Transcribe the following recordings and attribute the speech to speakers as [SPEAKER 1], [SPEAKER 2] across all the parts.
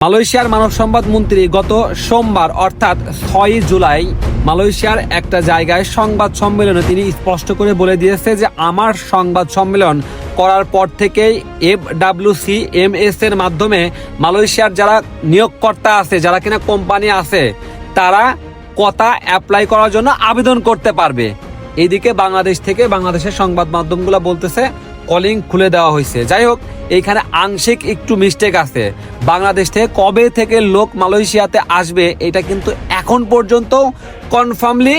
[SPEAKER 1] মালয়েশিয়ার মানব সম্পদ মন্ত্রী গত সোমবার অর্থাৎ 6 জুলাই মালয়েশিয়ার একটা জায়গায় সংবাদ সম্মেলনে তিনি স্পষ্ট করে বলে দিয়েছে যে আমার সংবাদ সম্মেলন করার পর থেকেই FWCMS এর মাধ্যমে মালয়েশিয়ার যারা নিয়োগকর্তা আছে, যারা কিনা কোম্পানি আছে, তারা কোটা অ্যাপ্লাই করার জন্য আবেদন করতে পারবে। এইদিকে বাংলাদেশ থেকে বাংলাদেশের সংবাদ মাধ্যমগুলো বলতেছে কলিং খুলে দেওয়া হয়েছে। যাই হোক, এইখানে আংশিক একটু মিস্টেক আছে। বাংলাদেশ থেকে কবে থেকে লোক মালয়েশিয়াতে আসবে এটা কিন্তু এখন পর্যন্ত কনফার্মলি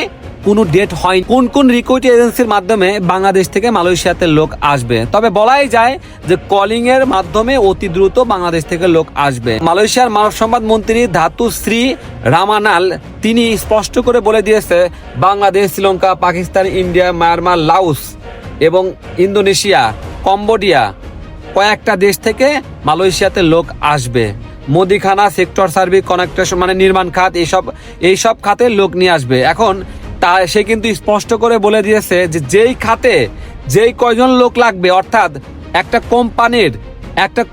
[SPEAKER 1] কোনো ডেট হয়নি। কোন কোন রিক্রুটিং এজেন্সির মাধ্যমে বাংলাদেশ থেকে মালয়েশিয়াতে লোক আসবে, তবে বলাই যায় যে কলিং এর মাধ্যমে অতি দ্রুত বাংলাদেশ থেকে লোক আসবে। মালয়েশিয়ার মানব সম্পদ মন্ত্রী ধাতু শ্রী রামানাল তিনি স্পষ্ট করে বলে দিয়েছে Bangladesh, Sri Lanka, Pakistan, India, Myanmar, Laos এবং ইন্দোনেশিয়া, কম্বোডিয়া কয়েকটা দেশ থেকে মালয়েশিয়াতে লোক আসবে। মুদিখানা, সেক্টর সার্ভিস, কনেকশন মানে নির্মাণ খাত, এইসব খাতে লোক নিয়ে আসবে। এখন সে কিন্তু স্পষ্ট করে বলে দিয়েছে যে যেই খাতে যেই কয়জন লোক লাগবে, অর্থাৎ একটা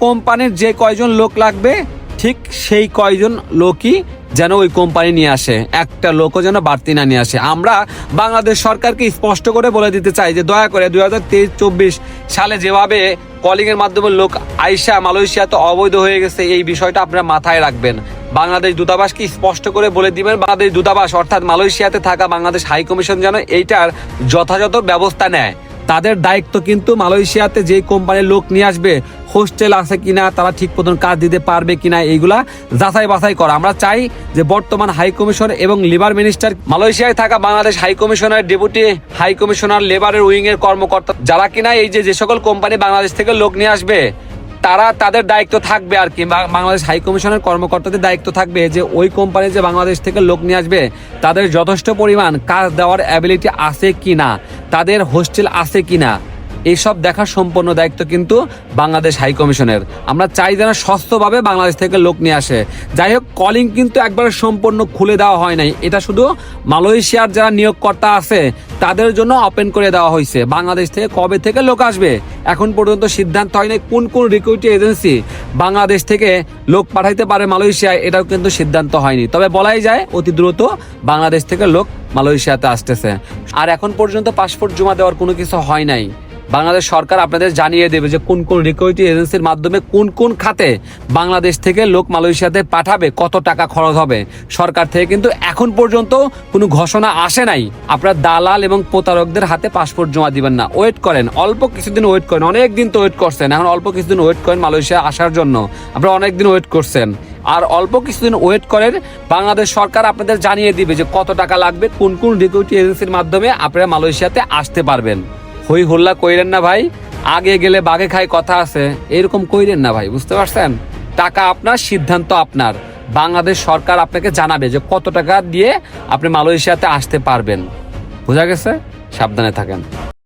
[SPEAKER 1] কোম্পানির যে কয়জন লোক লাগবে ঠিক সেই কয়জন লোকই যেন ওই কোম্পানি নিয়ে আসে, একটা লোকও যেন বাড়তি না নিয়ে আসে। আমরা বাংলাদেশ সরকারকে স্পষ্ট করে বলে দিতে চাই যে দয়া করে 2023-24 সালে যেভাবে কলিং এর মাধ্যমে লোক আইসা মালয়েশিয়াতে অবৈধ হয়ে গেছে, এই বিষয়টা আপনারা মাথায় রাখবেন। বাংলাদেশ দূতাবাসকে স্পষ্ট করে বলে দিবেন, বাংলাদেশ দূতাবাস অর্থাৎ মালয়েশিয়াতে থাকা বাংলাদেশ হাই কমিশন যেন এইটার যথাযথ ব্যবস্থা নেয়। তাদের দায়িত্ব কিন্তু মালয়েশিয়াতে যে কোম্পানির লোক নিয়ে আসবে হোস্টেল আছে কিনা, তারা ঠিক মতন কাজ দিতে পারবে কিনা, এইগুলা যাচাই বাছাই করা। আমরা চাই যে বর্তমান হাই কমিশন এবং লেবার মিনিস্টার, মালয়েশিয়ায় থাকা Bangladesh high commissioner, deputy high commissioner, লেবারের উইং এর কর্মকর্তা, যারা কিনা এই যে সকল কোম্পানি বাংলাদেশ থেকে লোক নিয়ে আসবে তারা তাদের দায়িত্ব থাকবে আর কি। বাংলাদেশ হাই কমিশনের কর্মকর্তাদের দায়িত্ব থাকবে যে ওই কোম্পানি যে বাংলাদেশ থেকে লোক নিয়ে আসবে তাদের যথেষ্ট পরিমাণ কাজ দেওয়ার অ্যাবিলিটি আছে কিনা, তাদের হোস্টেল আছে কিনা, এইসব দেখার সম্পূর্ণ দায়িত্ব কিন্তু বাংলাদেশ হাই কমিশনের। আমরা চাই যেন স্বচ্ছভাবে বাংলাদেশ থেকে লোক নিয়ে আসে। যাই হোক, কলিং কিন্তু একবারে সম্পূর্ণ খুলে দেওয়া হয় নাই, এটা শুধু মালয়েশিয়ার যারা নিয়োগকর্তা আছে তাদের জন্য ওপেন করে দেওয়া হয়েছে। বাংলাদেশ থেকে কবে থেকে লোক আসবে এখন পর্যন্ত সিদ্ধান্ত হয় নাই। কোন কোন রিক্রুটিং এজেন্সি বাংলাদেশ থেকে লোক পাঠাইতে পারে মালয়েশিয়ায় এটাও কিন্তু সিদ্ধান্ত হয়নি, তবে বলাই যায় অতি দ্রুত বাংলাদেশ থেকে লোক মালয়েশিয়াতে আসতেছে। আর এখন পর্যন্ত পাসপোর্ট জমা দেওয়ার কোনো কিছু হয় নাই। বাংলাদেশ সরকার আপনাদের জানিয়ে দেবে যে কোন কোন রিক্রুটিং এজেন্সির মাধ্যমে কোন কোন খাতে বাংলাদেশ থেকে লোক মালয়েশিয়াতে পাঠাবে, কত টাকা খরচ হবে। সরকার থেকে কিন্তু এখন পর্যন্ত কোনো ঘোষণা আসে নাই। আপনারা দালাল এবং প্রতারকদের হাতে পাসপোর্ট জমা দিবেন না, ওয়েট করেন, অল্প কিছুদিন ওয়েট করেন। অনেক দিন তো ওয়েট করছেন, এখন অল্প কিছুদিন ওয়েট করেন মালয়েশিয়া আসার জন্য। আপনারা অনেক দিন ওয়েট করছেন, আর অল্প কিছুদিন ওয়েট করেন। বাংলাদেশ সরকার আপনাদের জানিয়ে দিবে যে কত টাকা লাগবে, কোন কোন রিক্রুটিং এজেন্সির মাধ্যমে আপনারা মালয়েশিয়াতে আসতে পারবেন। হই হল্লা কইরেন না ভাই, আগে গেলে বাঘে খায় কথা আছে, এরকম কইরেন না ভাই, বুঝতে পারছেন? টাকা আপনার, সিদ্ধান্ত আপনার। বাংলাদেশ সরকার আপনাকে জানাবে যে কত টাকা দিয়ে আপনি মালয়েশিয়াতে আসতে পারবেন। বোঝা গেছে? সাবধানে থাকেন।